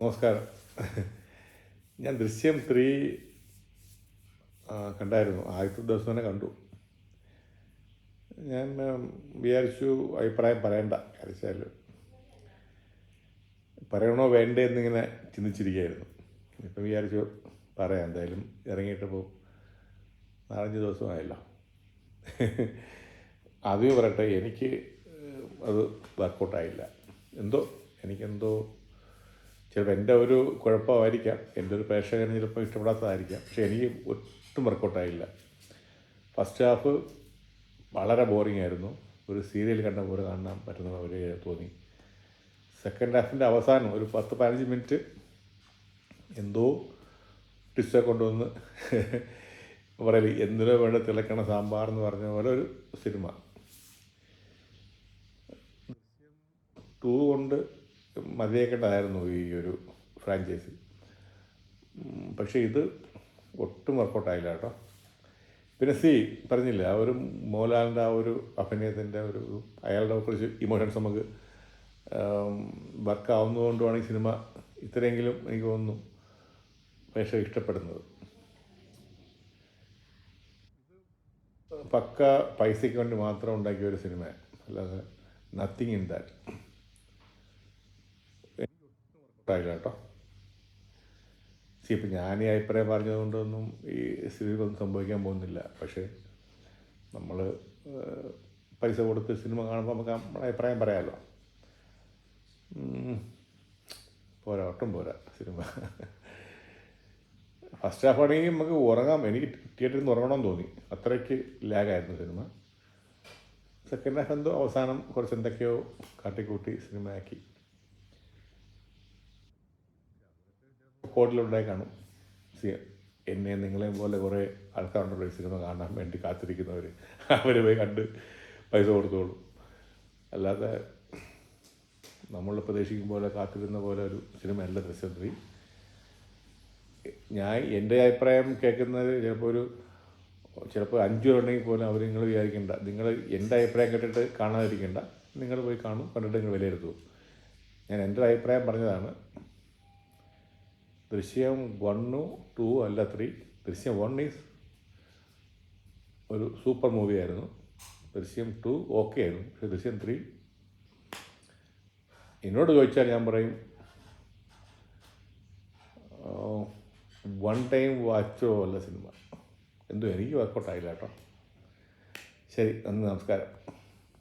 നമസ്കാരം. ഞാൻ ദൃശ്യം 3 കണ്ടായിരുന്നു. ആദ്യത്തെ ദിവസം തന്നെ കണ്ടു. ഞാൻ വിചാരിച്ചു അഭിപ്രായം പറയണ്ട. വിചാരിച്ചാൽ പറയണോ വേണ്ടേ എന്നിങ്ങനെ ചിന്തിച്ചിരിക്കുകയായിരുന്നു. ഇപ്പം വിചാരിച്ചു പറയാം. എന്തായാലും ഇറങ്ങിയിട്ടിപ്പോൾ 4-5 ദിവസമായല്ലോ. ആദ്യമേ പറയട്ടെ, എനിക്ക് അത് വർക്കൗട്ടായില്ല. എനിക്കെന്തോ ചിലപ്പോൾ എൻ്റെ ഒരു കുഴപ്പമായിരിക്കാം, എൻ്റെ ഒരു പ്രേക്ഷകന് ചിലപ്പോൾ ഇഷ്ടപ്പെടാത്തതായിരിക്കാം. പക്ഷേ എനിക്ക് ഒട്ടും വർക്കൗട്ടായില്ല. ഫസ്റ്റ് ഹാഫ് വളരെ ബോറിംഗ് ആയിരുന്നു. ഒരു സീരിയൽ കണ്ട പോലെ കാണാൻ പറ്റുന്ന പോലെ തോന്നി. സെക്കൻഡ് ഹാഫിൻ്റെ അവസാനം ഒരു 10-15 മിനിറ്റ് എന്തോ ടിസ്റ്റൊക്കെ കൊണ്ടുവന്ന് പറയല് എന്തിനോ വേണ്ട തിളക്കണ സാമ്പാർ എന്ന് പറഞ്ഞ പോലെ ഒരു സിനിമ. 2 കൊണ്ട് മതിയാക്കേണ്ടതായിരുന്നു ഈ ഒരു ഫ്രാഞ്ചൈസി. പക്ഷേ ഇത് ഒട്ടും വർക്കൗട്ടായില്ല കേട്ടോ. പിന്നെ പറഞ്ഞില്ല, ആ ഒരു മോഹൻലാലിൻ്റെ ആ ഒരു അഭിനയത്തിൻ്റെ ഒരു അയാളുടെ കുറച്ച് ഇമോഷൻസ് നമുക്ക് വർക്കാവുന്നതുകൊണ്ടുമാണ് ഈ സിനിമ ഇത്രയെങ്കിലും എനിക്ക് തോന്നുന്നു പ്രേക്ഷകർ ഇഷ്ടപ്പെടുന്നത്. പക്ക പൈസയ്ക്ക് വേണ്ടി മാത്രം ഉണ്ടാക്കിയ ഒരു സിനിമ, അല്ലാതെ നത്തിങ് ഇൻ ദാറ്റ്. വർക്കൗട്ടായില്ല കേട്ടോ. ഇപ്പം ഞാൻ ഈ അഭിപ്രായം പറഞ്ഞതുകൊണ്ടൊന്നും ഈ സ്ഥിതിക്കൊന്നും സംഭവിക്കാൻ പോകുന്നില്ല. പക്ഷേ നമ്മൾ പൈസ കൊടുത്ത് സിനിമ കാണുമ്പോൾ നമുക്ക് നമ്മുടെ അഭിപ്രായം പറയാമല്ലോ. ഒട്ടും പോരാ സിനിമ. ഫസ്റ്റ് ഹാഫ് ആണെങ്കിൽ നമുക്ക് ഉറങ്ങാം. എനിക്ക് തിയേറ്ററിൽ നിന്ന് ഉറങ്ങണമെന്ന് തോന്നി, അത്രയ്ക്ക് ലാഗായിരുന്നു സിനിമ. സെക്കൻഡ് ഹാഫ് എന്തോ അവസാനം കുറച്ച് എന്തൊക്കെയോ കാട്ടിക്കൂട്ടി സിനിമയാക്കി. കോട്ടിലുണ്ടായി കാണും. നിങ്ങളെയും പോലെ കുറേ ആൾക്കാരുണ്ടല്ലോ ഈ സിനിമ കാണാൻ വേണ്ടി കാത്തിരിക്കുന്നവർ. അവർ പോയി കണ്ട് പൈസ കൊടുത്തോളും. അല്ലാതെ നമ്മൾ പ്രതീക്ഷിക്കും പോലെ കാത്തിരുന്ന പോലെ ഒരു സിനിമയല്ല ദൃശ്യം 3. ഞാൻ എൻ്റെ അഭിപ്രായം കേൾക്കുന്നത് ചിലപ്പോൾ 5 ഉണ്ടെങ്കിൽ പോലും അവർ നിങ്ങൾ വിചാരിക്കേണ്ട, നിങ്ങൾ എൻ്റെ അഭിപ്രായം കേട്ടിട്ട് കാണാതിരിക്കേണ്ട, നിങ്ങൾ പോയി കാണും, കണ്ടിട്ട് നിങ്ങൾ വിലയിരുത്തൂ. ഞാൻ എൻ്റെ അഭിപ്രായം പറഞ്ഞതാണ്. ദൃശ്യം 1, 2 അല്ല 3. ദൃശ്യം 1 ഈസ് ഒരു സൂപ്പർ മൂവിയായിരുന്നു. ദൃശ്യം 2 ഓക്കെ ആയിരുന്നു. പക്ഷേ ദൃശ്യം 3 എന്നോട് ചോദിച്ചാൽ ഞാൻ പറയും 1 ടൈം വാച്ചോ അല്ല സിനിമ. എന്തോ എനിക്ക് വർക്കൗട്ടായില്ല കേട്ടോ. ശരി, നന്ദി, നമസ്കാരം.